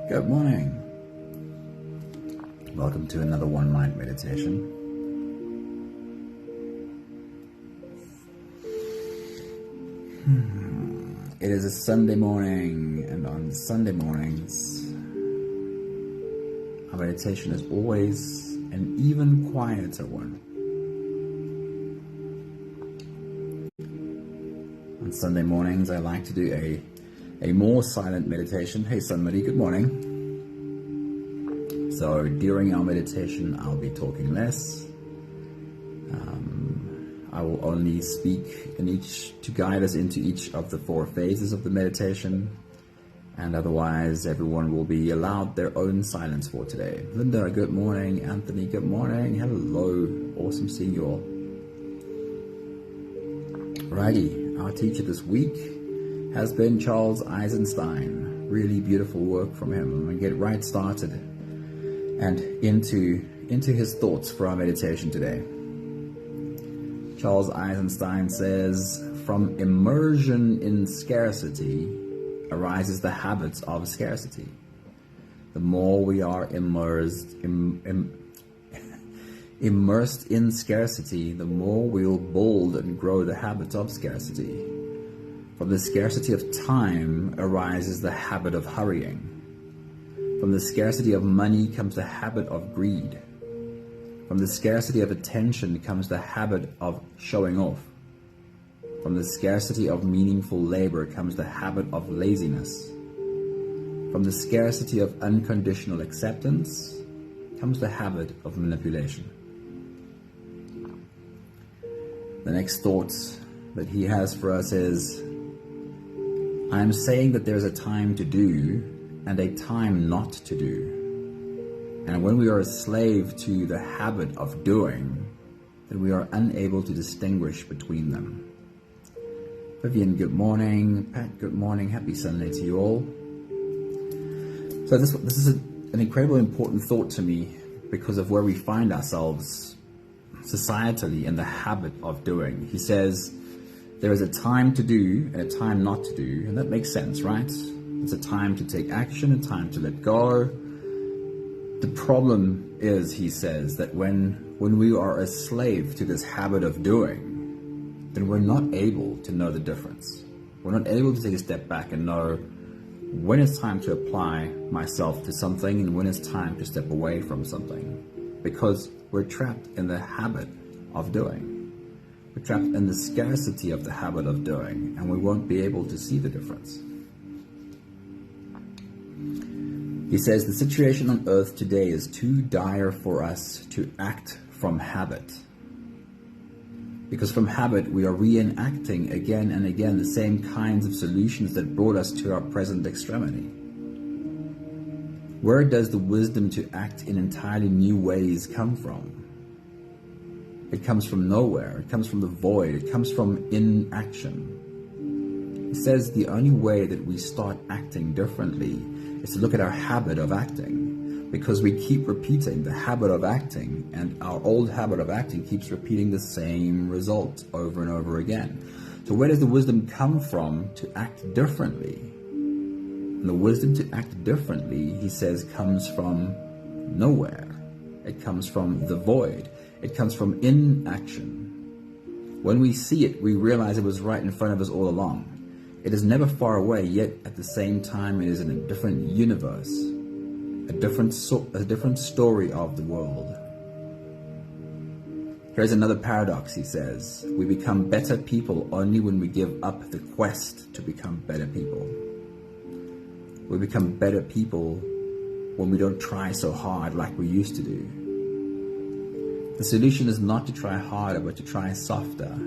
Good morning. Welcome to another One Mind meditation. It is a Sunday morning, and on Sunday mornings, our meditation is always an even quieter one. On Sunday mornings, I like to do a more silent meditation. Hey, somebody, good morning. So during our meditation, I'll be talking less. I will only speak to guide us into each of the 4 phases of the meditation. And otherwise, everyone will be allowed their own silence for today. Linda, good morning. Anthony, good morning. Hello. Awesome seeing you all. Righty, our teacher this week has been Charles Eisenstein. Really beautiful work from him. I'm going to get right started and into his thoughts for our meditation today. Charles Eisenstein says, from immersion in scarcity arises the habits of scarcity. The more we are immersed in scarcity, the more we'll build and grow the habits of scarcity. From the scarcity of time arises the habit of hurrying. From the scarcity of money comes the habit of greed. From the scarcity of attention comes the habit of showing off. From the scarcity of meaningful labor comes the habit of laziness. From the scarcity of unconditional acceptance comes the habit of manipulation. The next thought that he has for us is, I am saying that there's a time to do and a time not to do. And when we are a slave to the habit of doing, then we are unable to distinguish between them. Vivian, good morning. Pat, good morning. Happy Sunday to you all. So this is an incredibly important thought to me because of where we find ourselves societally in the habit of doing. He says there is a time to do and a time not to do, and that makes sense, right? It's a time to take action, a time to let go. The problem is, he says, that when we are a slave to this habit of doing, then we're not able to know the difference. We're not able to take a step back and know when it's time to apply myself to something and when it's time to step away from something, because we're trapped in the habit of doing. We're trapped in the scarcity of the habit of doing, and we won't be able to see the difference. He says the situation on earth today is too dire for us to act from habit. Because from habit, we are reenacting again and again the same kinds of solutions that brought us to our present extremity. Where does the wisdom to act in entirely new ways come from? It comes from nowhere. It comes from the void. It comes from inaction. He says the only way that we start acting differently is to look at our habit of acting, because we keep repeating the habit of acting, and our old habit of acting keeps repeating the same result over and over again. So where does the wisdom come from to act differently? And the wisdom to act differently, he says, comes from nowhere. It comes from the void. It comes from inaction. When we see it, we realize it was right in front of us all along. It is never far away, yet at the same time it is in a different universe, a different story of the world. Here's another paradox, he says. We become better people only when we give up the quest to become better people. We become better people when we don't try so hard like we used to do. The solution is not to try harder, but to try softer.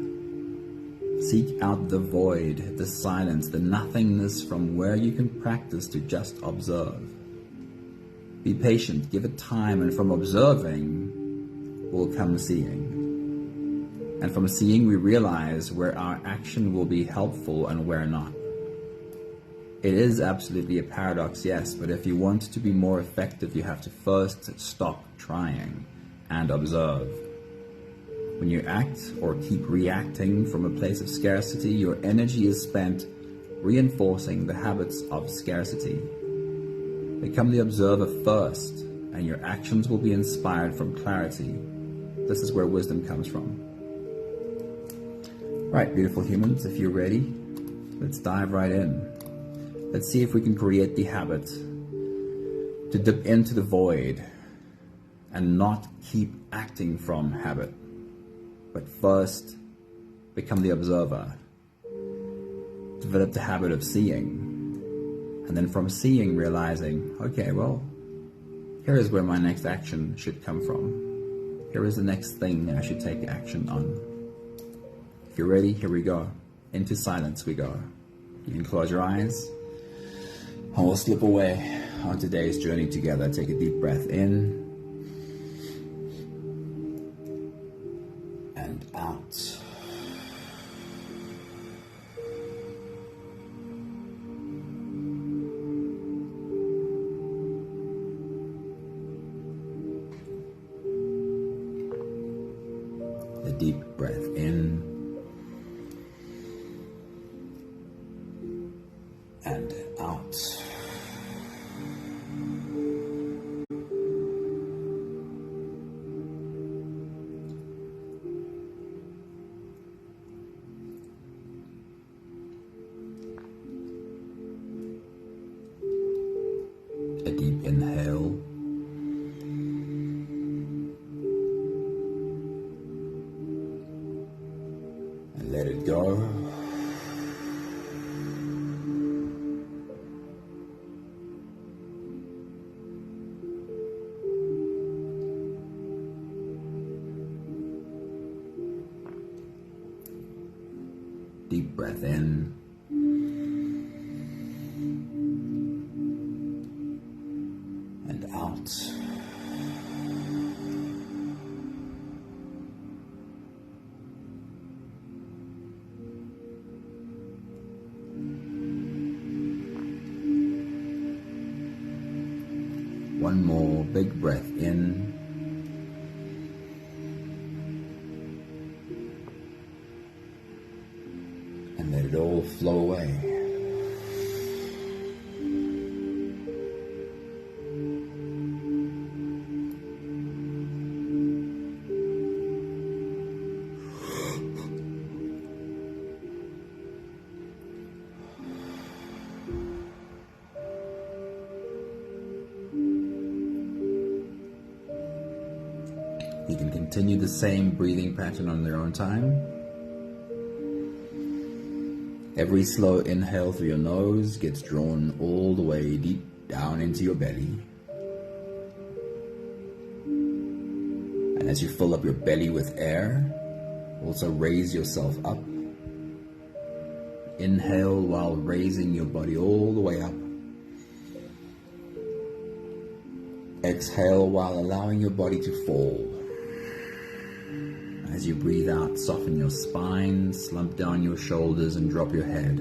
Seek out the void, the silence, the nothingness from where you can practice to just observe. Be patient, give it time, and from observing will come seeing. And from seeing we realize where our action will be helpful and where not. It is absolutely a paradox, yes, but if you want to be more effective, you have to first stop trying and observe. When you act or keep reacting from a place of scarcity, your energy is spent reinforcing the habits of scarcity. Become the observer first, and your actions will be inspired from clarity. This is where wisdom comes from. Right, beautiful humans, if you're ready, let's dive right in. Let's see if we can create the habit to dip into the void and not keep acting from habit, but first become the observer. Develop the habit of seeing, and then from seeing realizing, okay, well, here is where my next action should come from. Here is the next thing I should take action on. If you're ready, here we go. Into silence we go. You can close your eyes, and we'll slip away on today's journey together. Take a deep breath in and out. A deep breath in and out. A deep inhale and let it go. Deep breath in and out. One more big breath in and let it all flow away. You can continue the same breathing pattern on your own time. Every slow inhale through your nose gets drawn all the way deep down into your belly. And as you fill up your belly with air, also raise yourself up. Inhale while raising your body all the way up. Exhale while allowing your body to fall. As you breathe out, soften your spine, slump down your shoulders, and drop your head.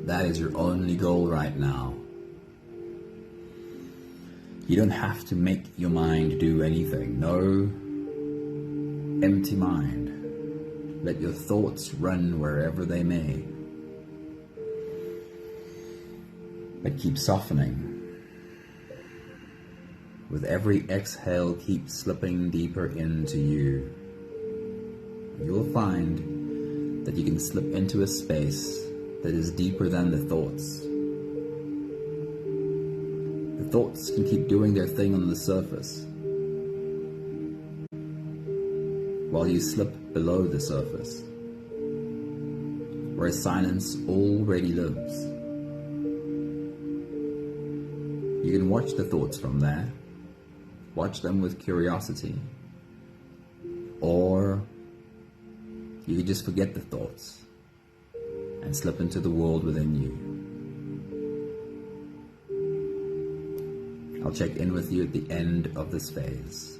That is your only goal right now. You don't have to make your mind do anything. No empty mind. Let your thoughts run wherever they may. But keep softening. With every exhale, keep slipping deeper into you. You'll find that you can slip into a space that is deeper than the thoughts. The thoughts can keep doing their thing on the surface, while you slip below the surface, where silence already lives. You can watch the thoughts from there. Watch them with curiosity. Or you could just forget the thoughts and slip into the world within you. I'll check in with you at the end of this phase.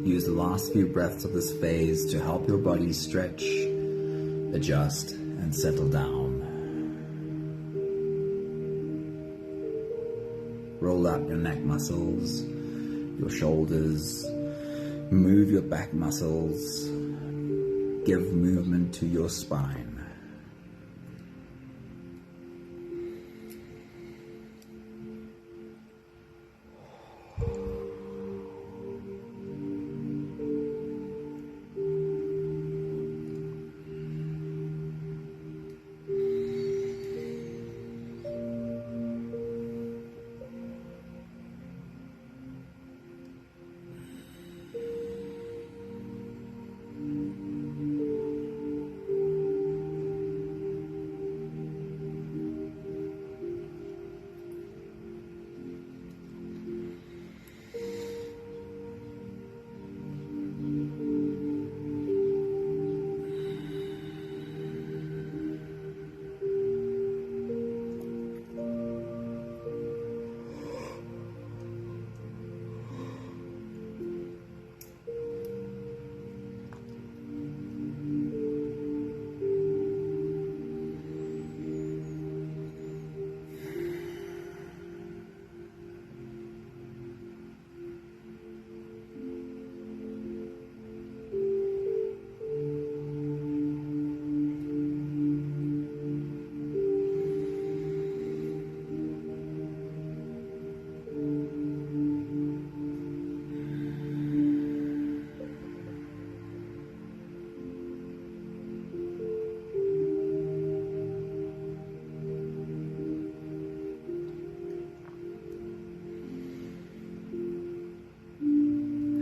Use the last few breaths of this phase to help your body stretch, adjust, and settle down. Roll out your neck muscles, your shoulders, move your back muscles, give movement to your spine.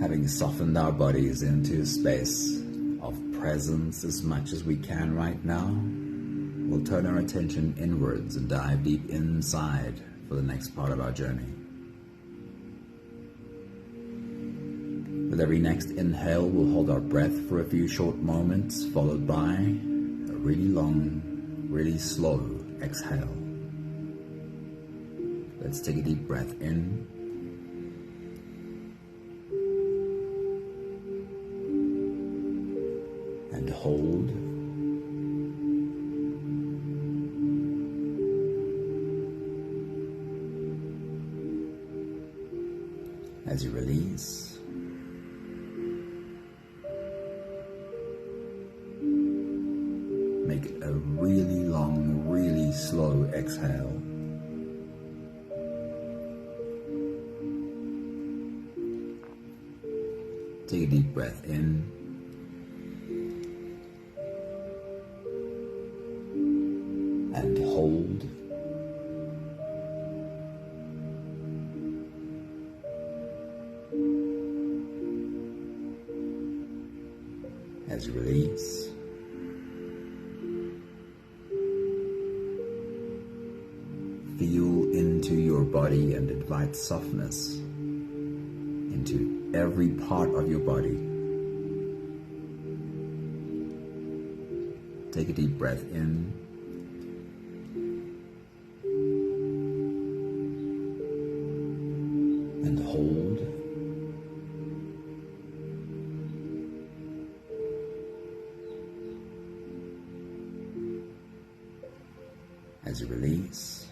Having softened our bodies into a space of presence as much as we can right now, we'll turn our attention inwards and dive deep inside for the next part of our journey. With every next inhale, we'll hold our breath for a few short moments, followed by a really long, really slow exhale. Let's take a deep breath in. And hold. As you release, make it a really long, really slow exhale. Take a deep breath in. And hold. As you release, feel into your body and invite softness into every part of your body. Take a deep breath in. And hold. As you release,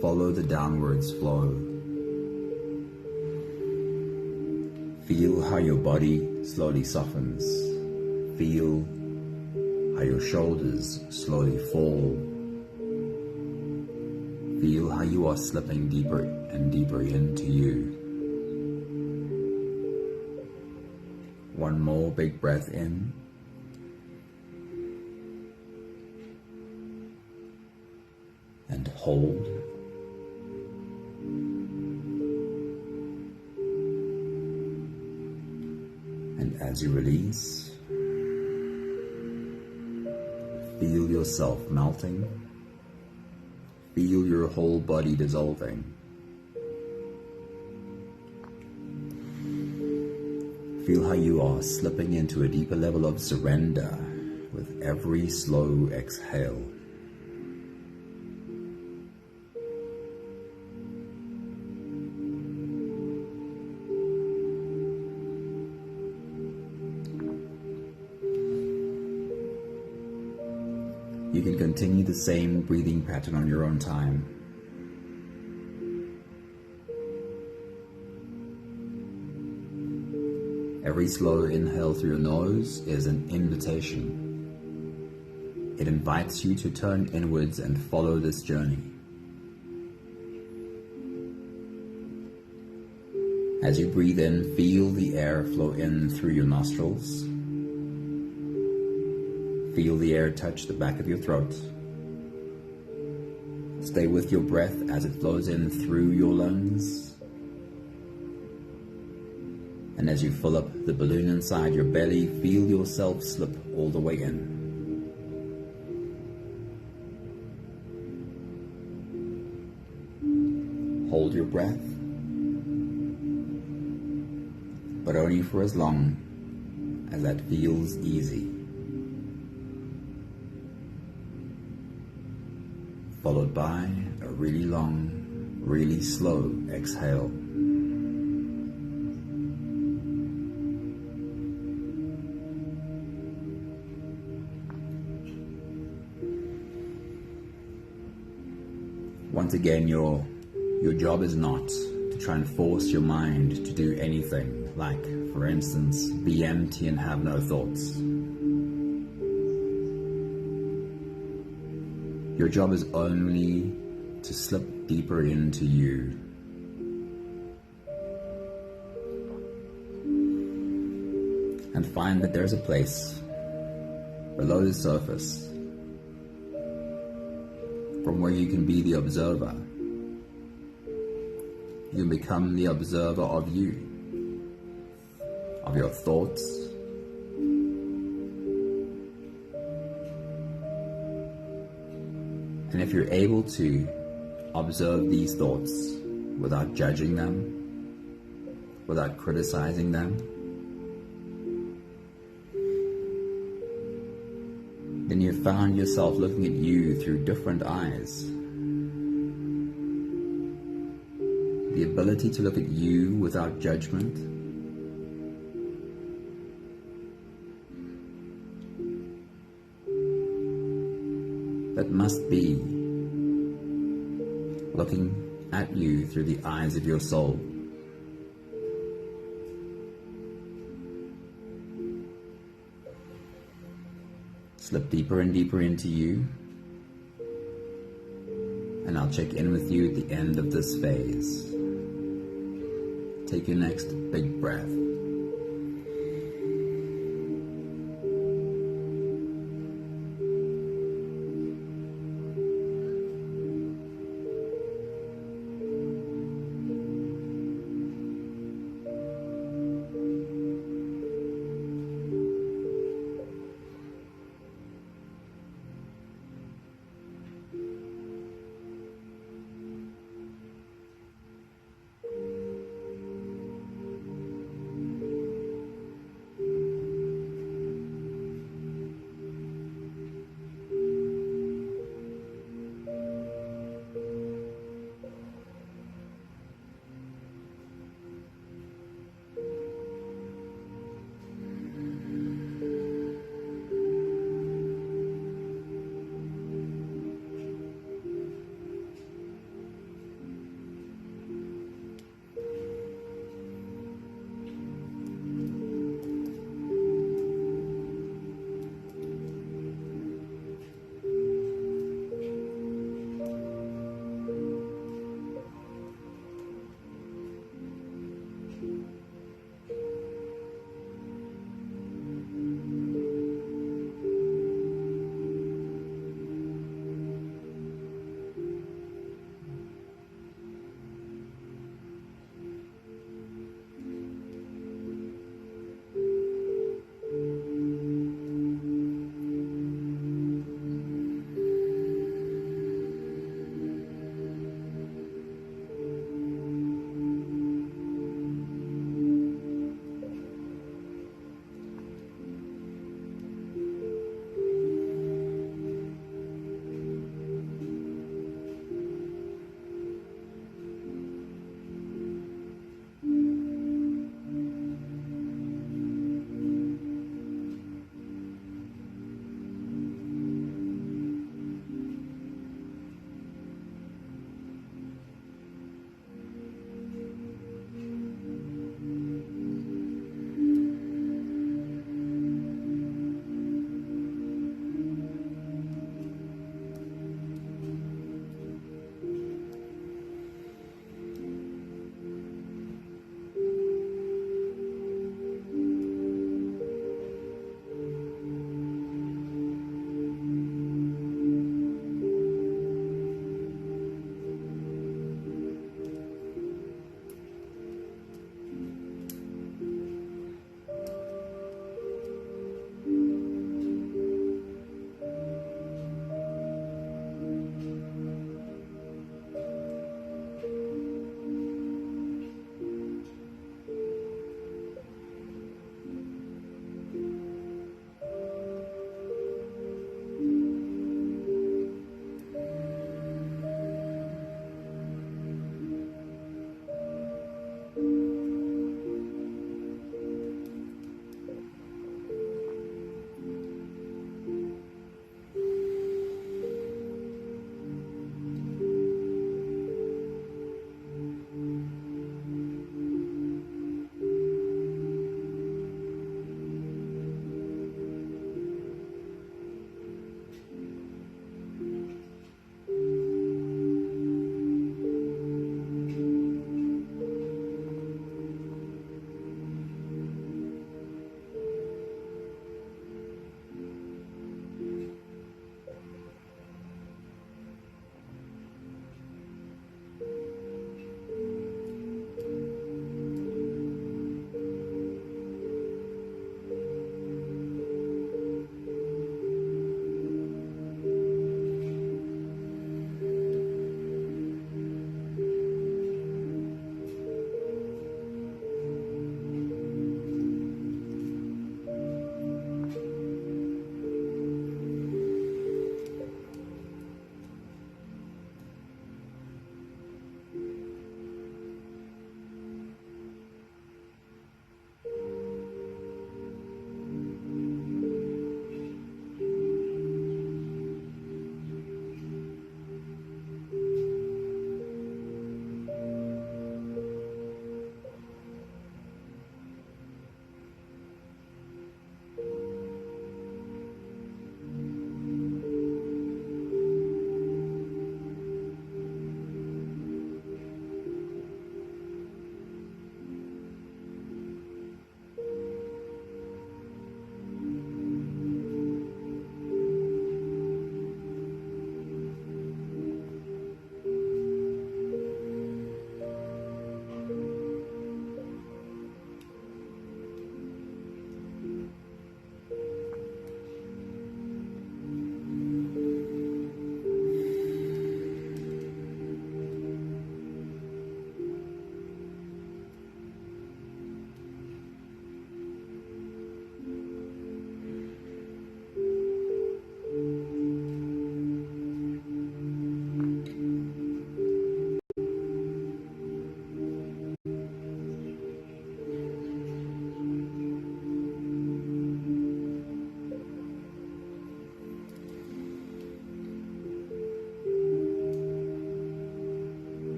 follow the downwards flow. Feel how your body slowly softens. Feel how your shoulders slowly fall. Feel how you are slipping deeper and deeper into you. One more big breath in. And hold. And as you release, feel yourself melting. Feel your whole body dissolving. Feel how you are slipping into a deeper level of surrender with every slow exhale. You can continue the same breathing pattern on your own time. Every slow inhale through your nose is an invitation. It invites you to turn inwards and follow this journey. As you breathe in, feel the air flow in through your nostrils. Feel the air touch the back of your throat. Stay with your breath as it flows in through your lungs. And as you fill up the balloon inside your belly, feel yourself slip all the way in. Hold your breath, but only for as long as that feels easy. Followed by a really long, really slow exhale. Once again, your job is not to try and force your mind to do anything, like, for instance, be empty and have no thoughts. Your job is only to slip deeper into you. And find that there's a place below the surface from where you can be the observer. You can become the observer of you, of your thoughts, and if you're able to observe these thoughts without judging them, without criticizing them, then you found yourself looking at you through different eyes. The ability to look at you without judgment, that must be looking at you through the eyes of your soul. Slip deeper and deeper into you, and I'll check in with you at the end of this phase. Take your next big breath.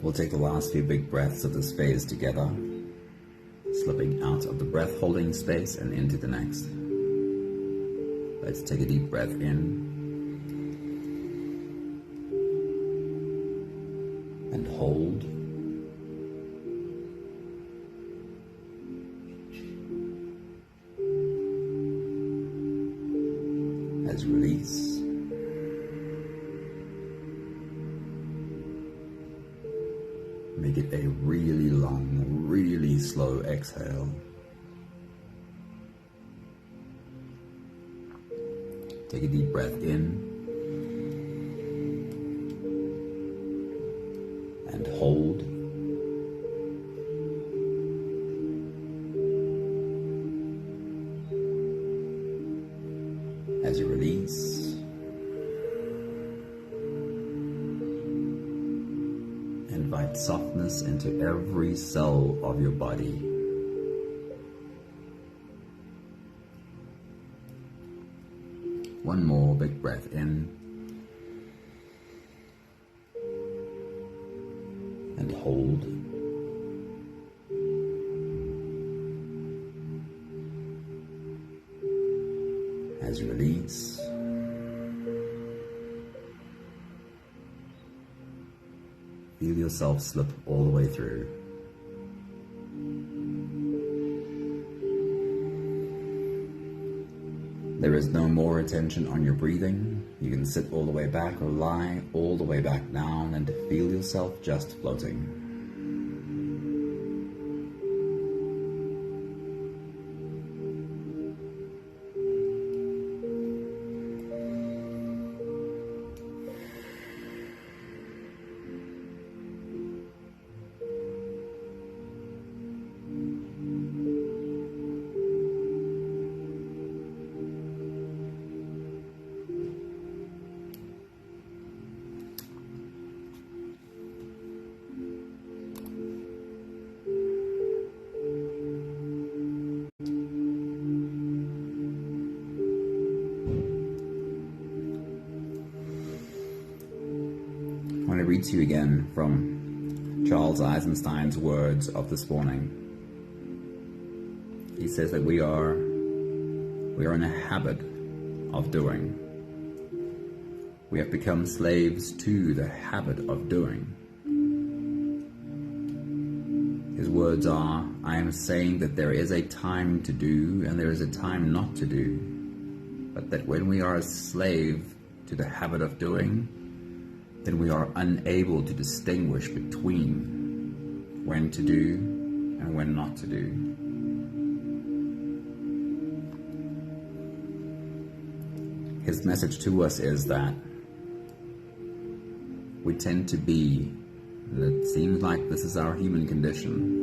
We'll take the last few big breaths of this phase together, slipping out of the breath holding space and into the next. Let's take a deep breath in and hold. As release. Make it a really long, really slow exhale. Take a deep breath in and hold. As you release. Invite softness into every cell of your body. One more big breath in and hold. As you release. Feel yourself slip all the way through. There is no more attention on your breathing. You can sit all the way back or lie all the way back down and feel yourself just floating. I want to read to you again from Charles Eisenstein's words of this morning. He says that we are in a habit of doing. We have become slaves to the habit of doing. His words are, I am saying that there is a time to do and there is a time not to do, but that when we are a slave to the habit of doing, then we are unable to distinguish between when to do and when not to do. His message to us is that we tend to be, and it seems like this is our human condition,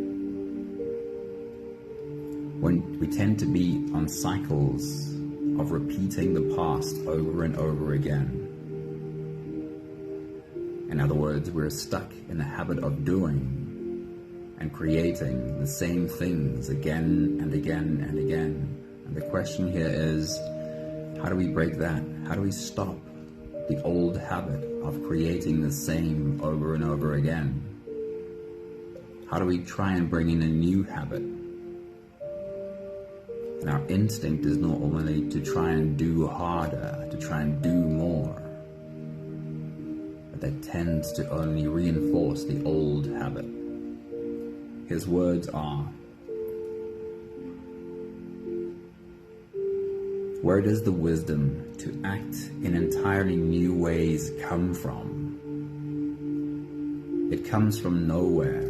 when we tend to be on cycles of repeating the past over and over again. In other words, we're stuck in the habit of doing and creating the same things again and again and again. And the question here is, how do we break that? How do we stop the old habit of creating the same over and over again? How do we try and bring in a new habit? And our instinct is normally to try and do harder, to try and do more. But that tends to only reinforce the old habit. His words are, where does the wisdom to act in entirely new ways come from? It comes from nowhere.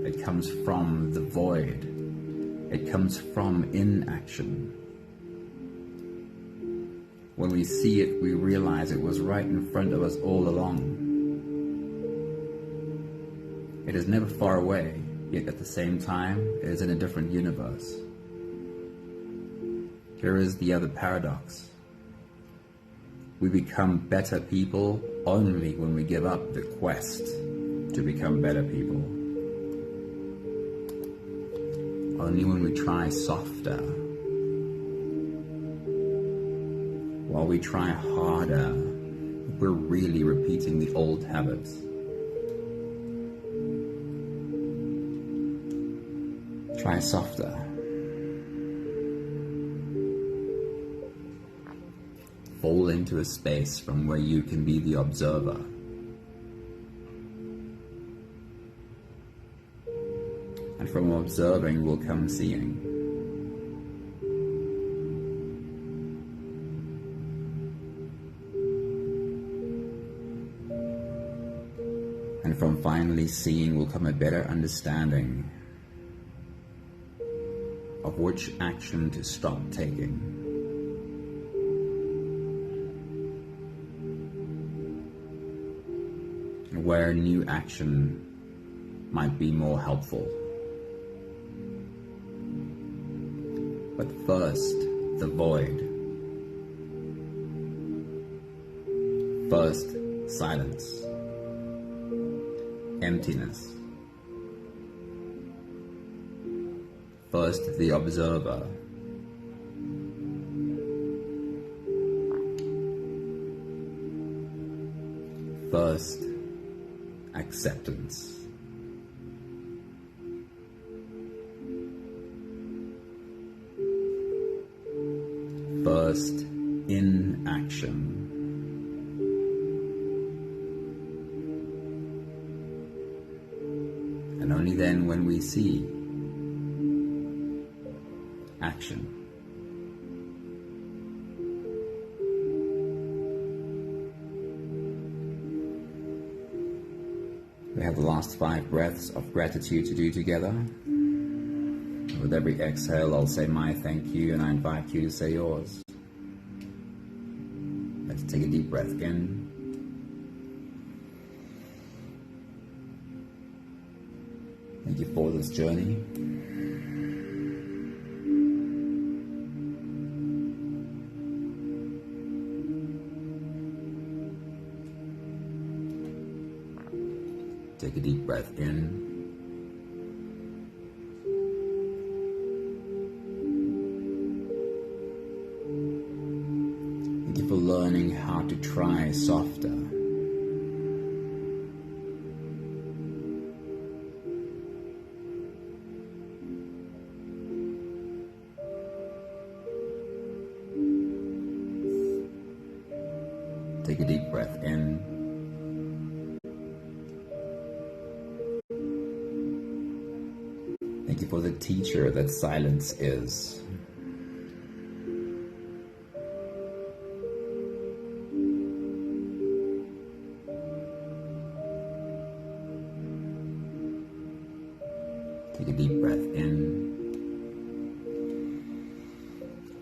It comes from the void. It comes from inaction. When we see it, we realize it was right in front of us all along. It is never far away, yet at the same time, it is in a different universe. Here is the other paradox. We become better people only when we give up the quest to become better people. Only when we try softer. While we try harder, we're really repeating the old habits. Try softer. Fall into a space from where you can be the observer. And from observing will come seeing. And from finally seeing will come a better understanding of which action to stop taking. And where new action might be more helpful. But first, the void. First, silence. Emptiness. First, the observer. First, acceptance. First, inaction. And only then, when we see action, we have the last 5 breaths of gratitude to do together. With every exhale, I'll say my thank you, and I invite you to say yours. Let's take a deep breath in. Thank you for this journey. Take a deep breath in. Thank you for learning how to try softer. Take a deep breath in. Thank you for the teacher that silence is. Take a deep breath in.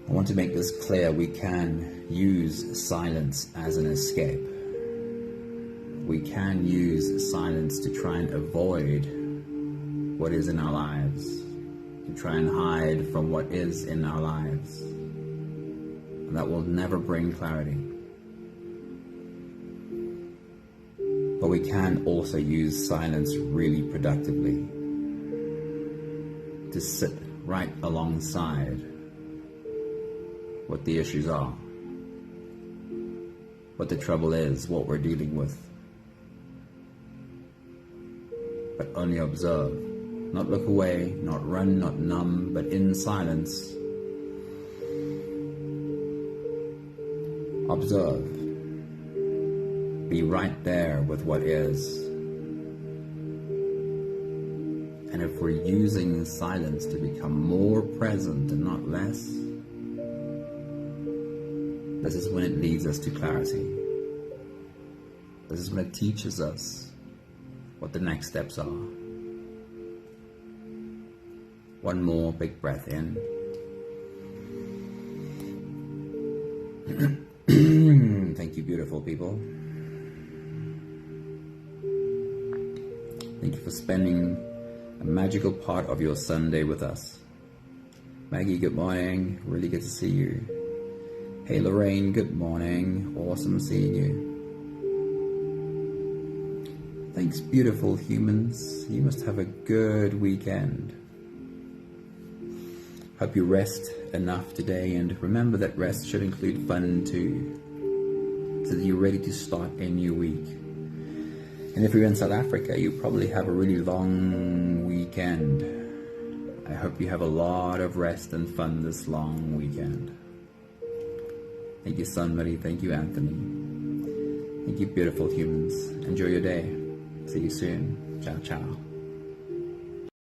I want to make this clear. We can use silence as an escape. We can use silence to try and avoid what is in our lives, to try and hide from what is in our lives. And that will never bring clarity. But we can also use silence really productively, to sit right alongside what the issues are, what the trouble is, what we're dealing with. But only observe, not look away, not run, not numb, but in silence, observe. Be right there with what is. And if we're using silence to become more present and not less, this is when it leads us to clarity. This is when it teaches us what the next steps are. One more big breath in. Thank you, beautiful people. Thank you for spending a magical part of your Sunday with us. Maggie, good morning. Really good to see you. Hey Lorraine, good morning. Awesome seeing you. Thanks, beautiful humans. You must have a good weekend. Hope you rest enough today, and remember that rest should include fun too, so that you're ready to start a new week. And if you're in South Africa, you probably have a really long weekend, I hope you have a lot of rest and fun this long weekend. Thank you, Sunmuddy. Thank you, Anthony. Thank you, beautiful humans. Enjoy your day. See you soon. Ciao, ciao.